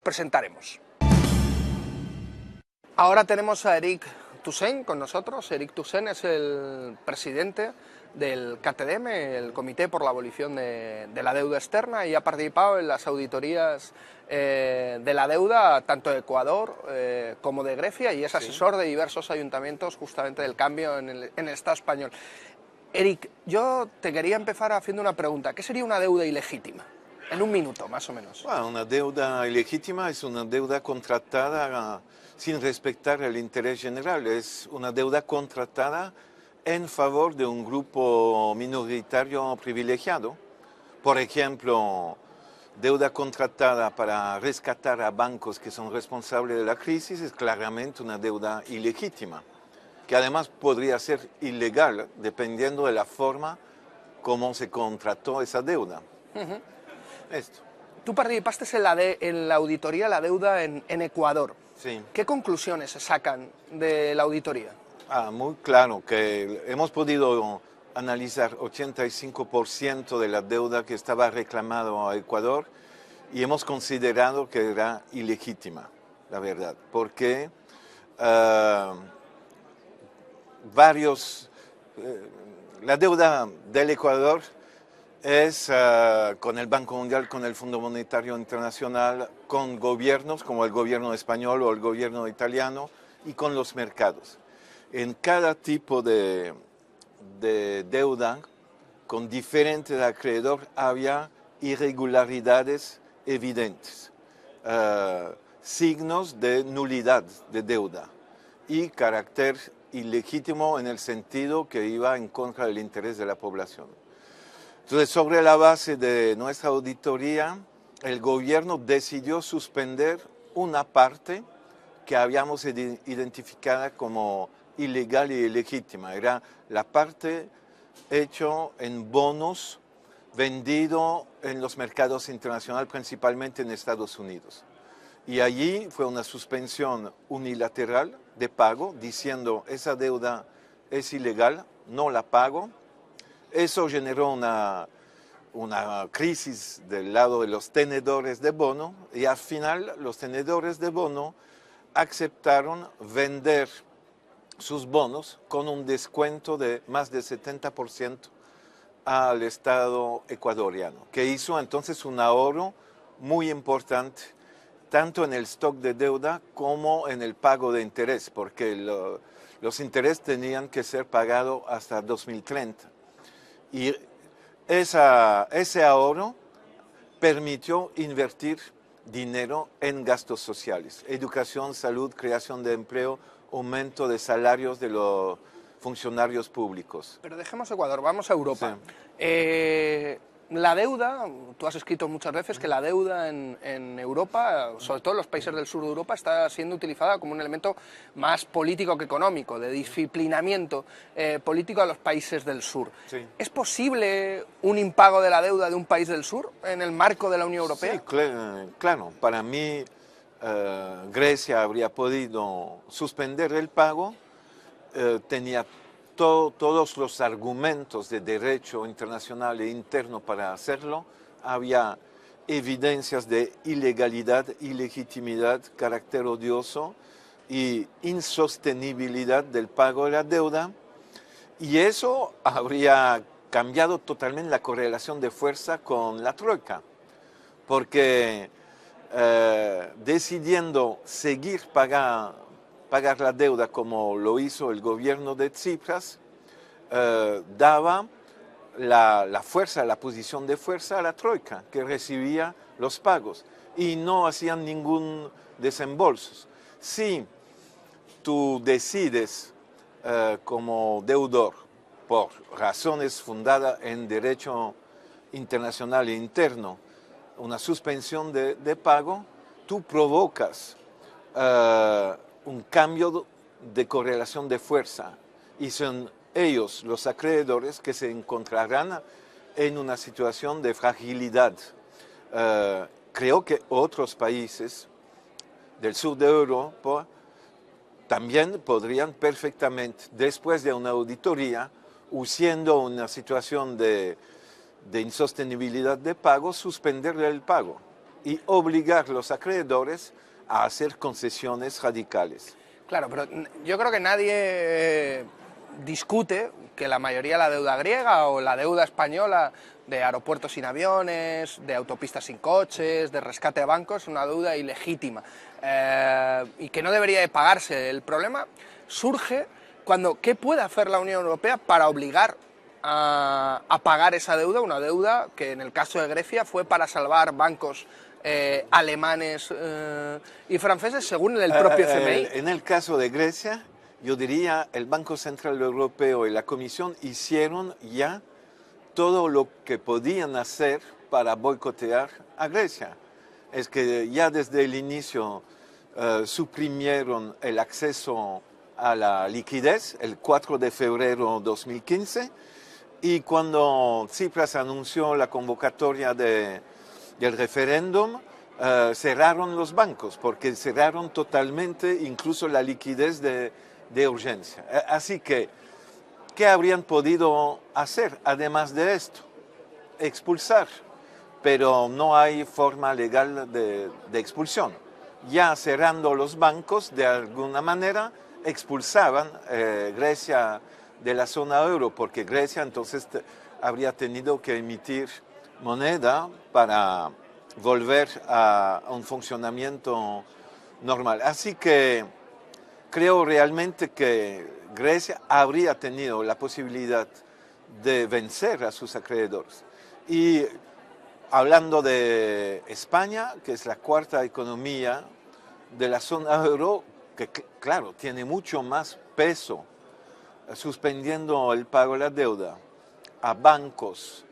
presentaremos. Ahora tenemos a Eric Toussaint con nosotros. Eric Toussaint es el presidente del CATEDEM, el Comité por la Abolición de la Deuda Externa, y ha participado en las auditorías de la deuda tanto de Ecuador como de Grecia, y es asesor de diversos ayuntamientos justamente del cambio en el Estado español. Eric, yo te quería empezar haciendo una pregunta. ¿Qué sería una deuda ilegítima? En un minuto, más o menos. Bueno, una deuda ilegítima es una deuda contratada sin respetar el interés general. Es una deuda contratada en favor de un grupo minoritario privilegiado. Por ejemplo, deuda contratada para rescatar a bancos que son responsables de la crisis es claramente una deuda ilegítima, que además podría ser ilegal dependiendo de la forma como se contrató esa deuda. Esto. Tú participaste en la auditoría de la deuda en Ecuador. Sí. ¿Qué conclusiones se sacan de la auditoría? Muy claro que hemos podido analizar 85% de la deuda que estaba reclamado a Ecuador y hemos considerado que era ilegítima, la verdad, porque la deuda del Ecuador es con el Banco Mundial, con el Fondo Monetario Internacional, con gobiernos como el gobierno español o el gobierno italiano y con los mercados. En cada tipo de deuda, con diferentes acreedores, había irregularidades evidentes, signos de nulidad de deuda y carácter ilegítimo en el sentido que iba en contra del interés de la población. Entonces, sobre la base de nuestra auditoría, el gobierno decidió suspender una parte que habíamos identificada como ilegal y ilegítima. Era la parte hecha en bonos vendido en los mercados internacionales, principalmente en Estados Unidos. Y allí fue una suspensión unilateral de pago, diciendo esa deuda es ilegal, no la pago. Eso generó una crisis del lado de los tenedores de bono y al final los tenedores de bono aceptaron vender sus bonos con un descuento de más de 70% al Estado ecuatoriano, que hizo entonces un ahorro muy importante, tanto en el stock de deuda como en el pago de interés, porque los intereses tenían que ser pagados hasta 2030. Y ese ahorro permitió invertir dinero en gastos sociales, educación, salud, creación de empleo, aumento de salarios de los funcionarios públicos. Pero dejemos Ecuador, vamos a Europa. Sí. La deuda, tú has escrito muchas veces que la deuda en Europa, sobre todo en los países del sur de Europa, está siendo utilizada como un elemento más político que económico, de disciplinamiento político a los países del sur. Sí. ¿Es posible un impago de la deuda de un país del sur en el marco de la Unión Europea? Sí, claro. Para mí, Grecia habría podido suspender el pago, tenía todos los argumentos de derecho internacional e interno para hacerlo, había evidencias de ilegalidad, ilegitimidad, carácter odioso y insostenibilidad del pago de la deuda, y eso habría cambiado totalmente la correlación de fuerza con la troika, porque decidiendo seguir pagar la deuda como lo hizo el gobierno de Tsipras, daba la fuerza, la posición de fuerza a la troika, que recibía los pagos y no hacían ningún desembolso. Si tú decides como deudor, por razones fundadas en derecho internacional e interno, una suspensión de pago, tú provocas un cambio de correlación de fuerza y son ellos, los acreedores, que se encontrarán en una situación de fragilidad. Creo que otros países del sur de Europa también podrían perfectamente, después de una auditoría, siendo una situación de insostenibilidad de pago, suspender el pago. y obligar a los acreedores a hacer concesiones radicales. Claro, pero yo creo que nadie discute que la mayoría de la deuda griega o la deuda española de aeropuertos sin aviones, de autopistas sin coches, de rescate de bancos, es una deuda ilegítima y que no debería de pagarse. El problema surge cuando, ¿qué puede hacer la Unión Europea para obligar a pagar esa deuda? Una deuda que en el caso de Grecia fue para salvar bancos alemanes y franceses, según el propio FMI. En el caso de Grecia, yo diría el Banco Central Europeo y la Comisión hicieron ya todo lo que podían hacer para boicotear a Grecia. Es que ya desde el inicio suprimieron el acceso a la liquidez el 4 de febrero de 2015 y cuando Tsipras anunció la convocatoria del referéndum, cerraron los bancos porque cerraron totalmente incluso la liquidez de urgencia. Así que, ¿qué habrían podido hacer además de esto? Expulsar, pero no hay forma legal de expulsión. Ya cerrando los bancos, de alguna manera, expulsaban Grecia de la zona euro, porque Grecia entonces habría tenido que emitir moneda para volver a un funcionamiento normal. Así que creo realmente que Grecia habría tenido la posibilidad de vencer a sus acreedores. Y hablando de España, que es la cuarta economía de la zona euro, que claro, tiene mucho más peso, suspendiendo el pago de la deuda a bancos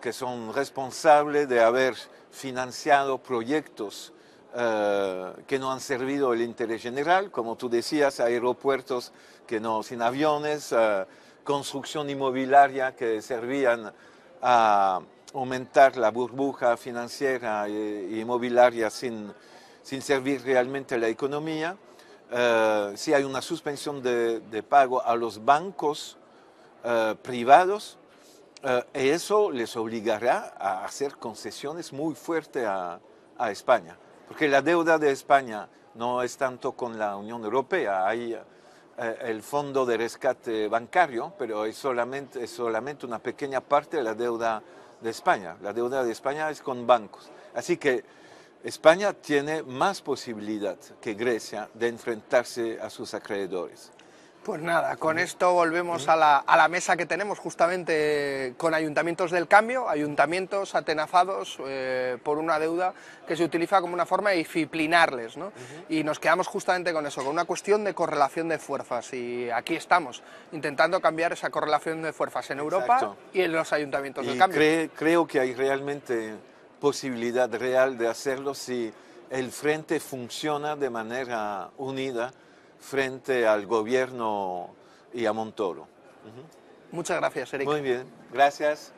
que son responsables de haber financiado proyectos que no han servido al interés general, como tú decías, aeropuertos que no, sin aviones, construcción inmobiliaria que servían a aumentar la burbuja financiera e inmobiliaria sin servir realmente a la economía. Si hay una suspensión de pago a los bancos privados, eso les obligará a hacer concesiones muy fuertes a España. Porque la deuda de España no es tanto con la Unión Europea, hay el fondo de rescate bancario, pero es solamente una pequeña parte de la deuda de España. La deuda de España es con bancos. Así que España tiene más posibilidad que Grecia de enfrentarse a sus acreedores. Pues nada, con esto volvemos a la mesa que tenemos justamente con ayuntamientos del cambio, ayuntamientos atenazados por una deuda que se utiliza como una forma de disciplinarles, ¿no? Y nos quedamos justamente con eso, con una cuestión de correlación de fuerzas, y aquí estamos, intentando cambiar esa correlación de fuerzas en Europa. Exacto. Y en los ayuntamientos del cambio. Creo que hay realmente posibilidad real de hacerlo si el frente funciona de manera unida frente al gobierno y a Montoro. Muchas gracias, Eric. Muy bien, gracias.